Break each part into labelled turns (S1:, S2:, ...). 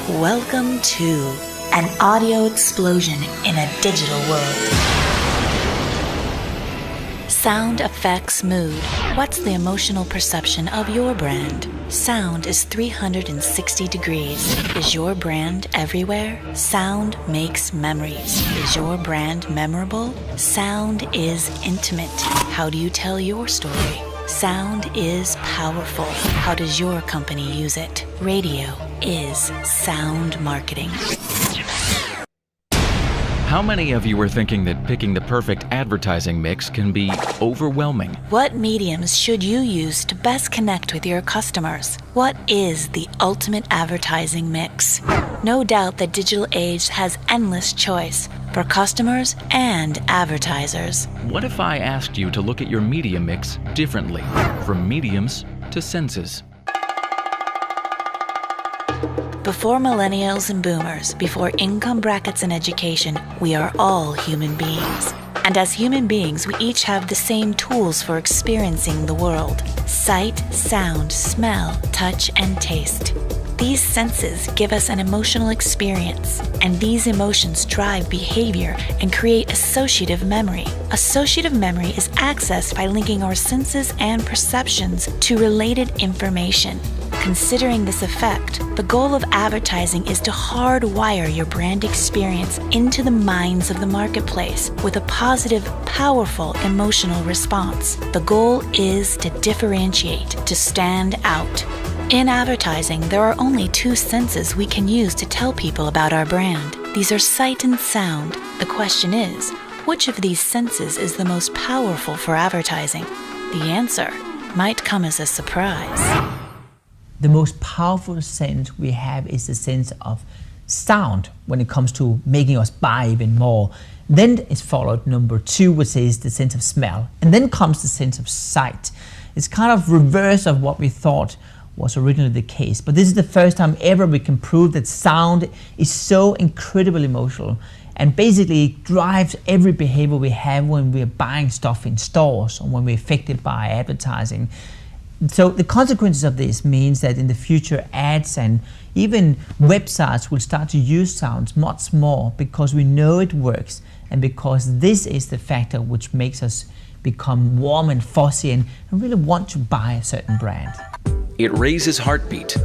S1: Welcome to an audio explosion in a digital world. Sound affects mood. What's the emotional perception of your brand? Sound is 360 degrees. Is your brand everywhere? Sound makes memories. Is your brand memorable? Sound is intimate. How do you tell your story? Sound is powerful. How does your company use it? Radio is sound marketing.
S2: How many of you are thinking that picking the perfect advertising mix can be overwhelming?
S1: What mediums should you use to best connect with your customers? What is the ultimate advertising mix? No doubt the digital age has endless choice for customers and advertisers.
S2: What if I asked you to look at your media mix differently, from mediums to senses?
S1: Before millennials and boomers, before income brackets and education, we are all human beings. And as human beings, we each have the same tools for experiencing the world: sight, sound, smell, touch, and taste. These senses give us an emotional experience, and these emotions drive behavior and create associative memory. Associative memory is accessed by linking our senses and perceptions to related information. Considering this effect, the goal of advertising is to hardwire your brand experience into the minds of the marketplace with a positive, powerful emotional response. The goal is to differentiate, to stand out. In advertising, there are only two senses we can use to tell people about our brand. These are sight and sound. The question is, which of these senses is the most powerful for advertising? The answer might come as a surprise.
S3: The most powerful sense we have is the sense of sound when it comes to making us buy even more. Then is followed number two, which is the sense of smell. And then comes the sense of sight. It's kind of reverse of what we thought was originally the case. But this is the first time ever we can prove that sound is so incredibly emotional and basically drives every behavior we have when we're buying stuff in stores or when we're affected by advertising. So the consequences of this means that in the future ads and even websites will start to use sounds much more because we know it works and because this is the factor which makes us become warm and fuzzy and really want to buy a certain brand.
S2: It raises heartbeat,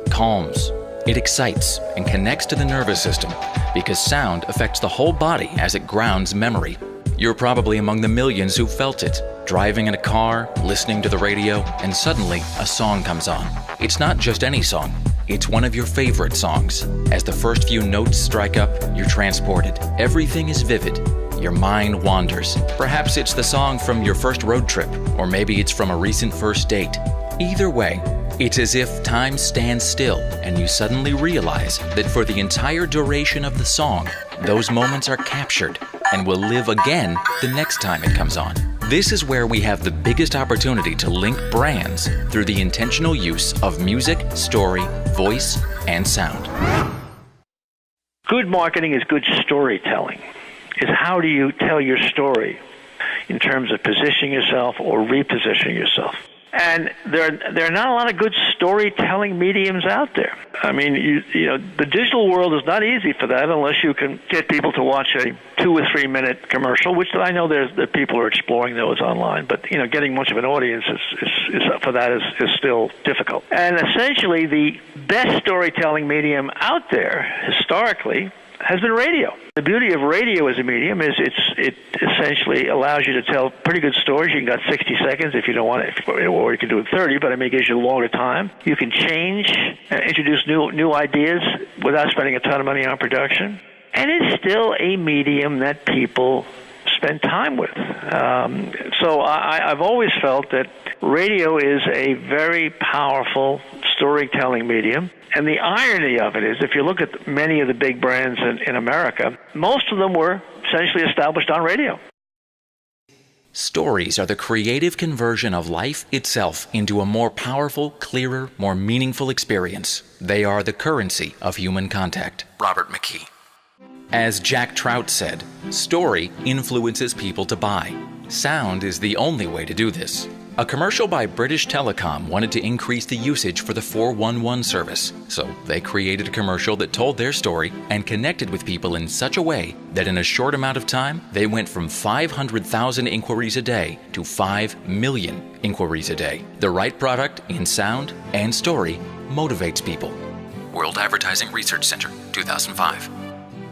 S2: calms, it excites, and connects to the nervous system because sound affects the whole body as it grounds memory. You're probably among the millions who felt it, driving in a car, listening to the radio, and suddenly a song comes on. It's not just any song, it's one of your favorite songs. As the first few notes strike up, you're transported. Everything is vivid. Your mind wanders. Perhaps it's the song from your first road trip, or maybe it's from a recent first date. Either way, it's as if time stands still and you suddenly realize that for the entire duration of the song, those moments are captured and will live again the next time it comes on. This is where we have the biggest opportunity to link brands through the intentional use of music, story, voice, and sound.
S4: Good marketing is good storytelling. It's how do you tell your story in terms of positioning yourself or repositioning yourself. And there are not a lot of good storytelling mediums out there. I mean, you know, the digital world is not easy for that unless you can get people to watch a 2 or 3 minute commercial, which I know that people are exploring those online. But you know, getting much of an audience is for that is still difficult. And essentially, the best storytelling medium out there historically has been radio. The beauty of radio as a medium is it essentially allows you to tell pretty good stories. You can got 60 seconds if you don't want it, or you can do it 30, but it may give you a longer time. You can change, introduce new ideas without spending a ton of money on production. And it's still a medium that people spend time with. So I've always felt that radio is a very powerful storytelling medium. And the irony of it is, if you look at many of the big brands in America, most of them were essentially established on radio.
S2: Stories are the creative conversion of life itself into a more powerful, clearer, more meaningful experience. They are the currency of human contact. Robert McKee. As Jack Trout said, story influences people to buy. Sound is the only way to do this. A commercial by British Telecom wanted to increase the usage for the 411 service, so they created a commercial that told their story and connected with people in such a way that in a short amount of time, they went from 500,000 inquiries a day to 5 million inquiries a day. The right product in sound and story motivates people. World Advertising Research Center, 2005.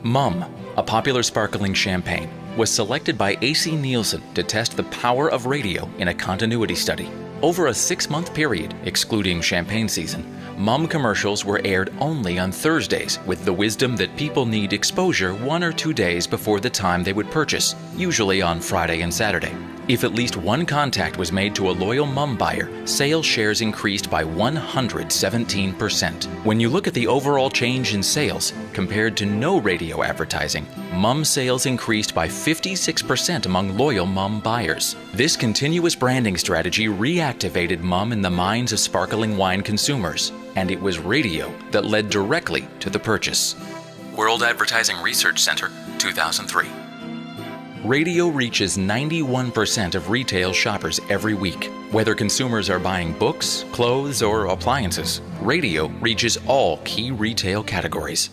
S2: Mumm, a popular sparkling champagne, was selected by AC Nielsen to test the power of radio in a continuity study. Over a 6-month period, excluding champagne season, Mumm commercials were aired only on Thursdays with the wisdom that people need exposure 1 or 2 days before the time they would purchase, usually on Friday and Saturday. If at least one contact was made to a loyal Mumm buyer, sales shares increased by 117%. When you look at the overall change in sales compared to no radio advertising, Mumm sales increased by 56% among loyal Mumm buyers. This continuous branding strategy reactivated Mumm in the minds of sparkling wine consumers, and it was radio that led directly to the purchase. World Advertising Research Center, 2003. Radio reaches 91% of retail shoppers every week. Whether consumers are buying books, clothes, or appliances, radio reaches all key retail categories.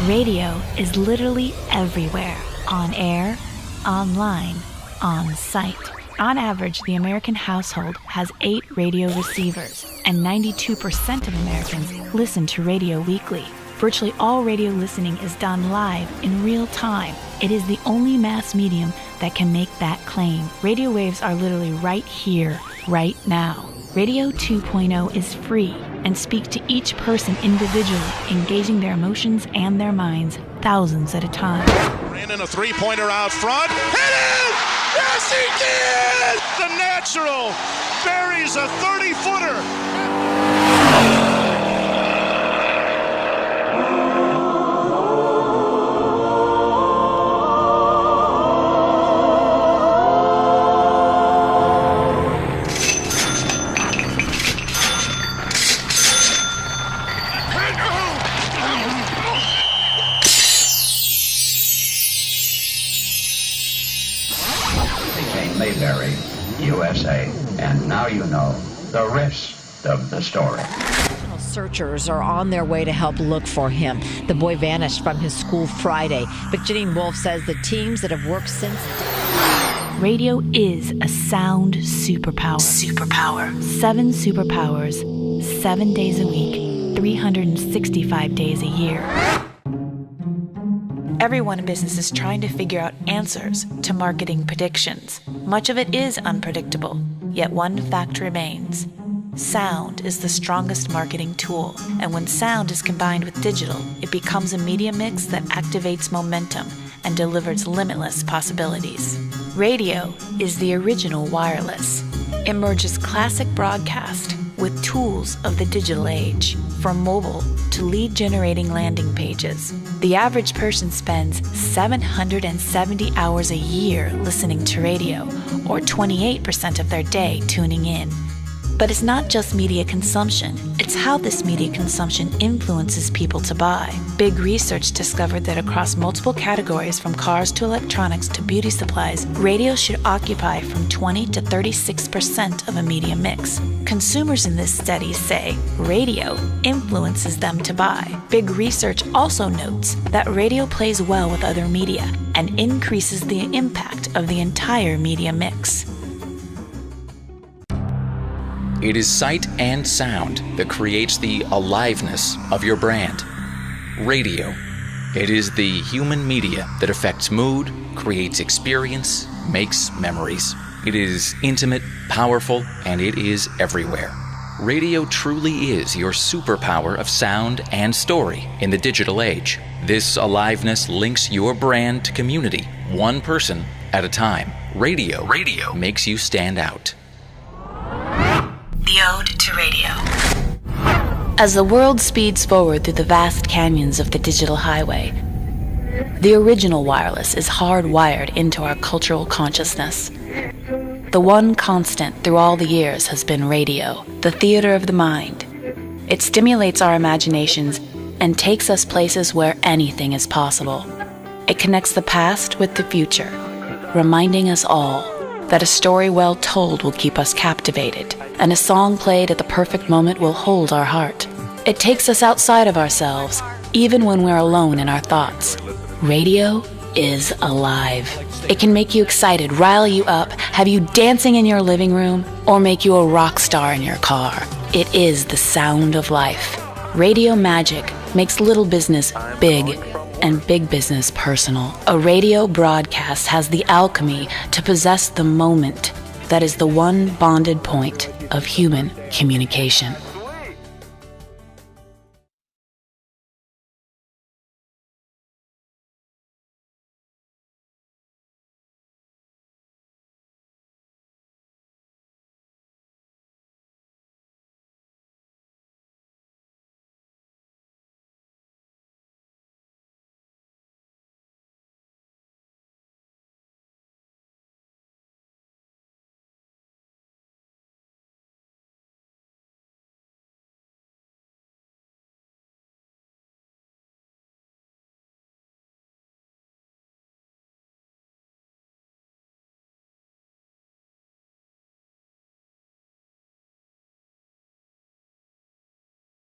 S1: Radio is literally everywhere. On air, online, on site. On average, the American household has 8 radio receivers, and 92% of Americans listen to radio weekly. Virtually all radio listening is done live in real time. It is the only mass medium that can make that claim. Radio waves are literally right here, right now. Radio 2.0 is free and speaks to each person individually, engaging their emotions and their minds thousands at a time.
S5: Brandon, a three-pointer out front. Hit it! Yes, he did! The natural buries a 30-footer.
S6: Mayberry, USA, and now you know the rest of the story.
S7: Searchers are on their way to help look for him. The boy vanished from his school Friday, but Janine Wolf says the teams that have worked since...
S1: Radio is a sound superpower. 7 superpowers, 7 days a week, 365 days a year. Everyone in business is trying to figure out answers to marketing predictions. Much of it is unpredictable, yet one fact remains. Sound is the strongest marketing tool, and when sound is combined with digital, it becomes a media mix that activates momentum and delivers limitless possibilities. Radio is the original wireless. It merges classic broadcast with tools of the digital age, from mobile to lead-generating landing pages. The average person spends 770 hours a year listening to radio, or 28% of their day tuning in. But it's not just media consumption, it's how this media consumption influences people to buy. Big research discovered that across multiple categories, from cars to electronics to beauty supplies, radio should occupy from 20 to 36% of a media mix. Consumers in this study say radio influences them to buy. Big research also notes that radio plays well with other media and increases the impact of the entire media mix.
S2: It is sight and sound that creates the aliveness of your brand. Radio. It is the human media that affects mood, creates experience, makes memories. It is intimate, powerful, and it is everywhere. Radio truly is your superpower of sound and story in the digital age. This aliveness links your brand to community, one person at a time. Radio makes you stand out.
S1: The Ode to Radio. As the world speeds forward through the vast canyons of the digital highway, the original wireless is hardwired into our cultural consciousness. The one constant through all the years has been radio, the theater of the mind. It stimulates our imaginations and takes us places where anything is possible. It connects the past with the future, reminding us all that a story well told will keep us captivated, and a song played at the perfect moment will hold our heart. It takes us outside of ourselves, even when we're alone in our thoughts. Radio is alive. It can make you excited, rile you up, have you dancing in your living room, or make you a rock star in your car. It is the sound of life. Radio magic makes little business big and big business personal. A radio broadcast has the alchemy to possess the moment that is the one bonded point of human communication.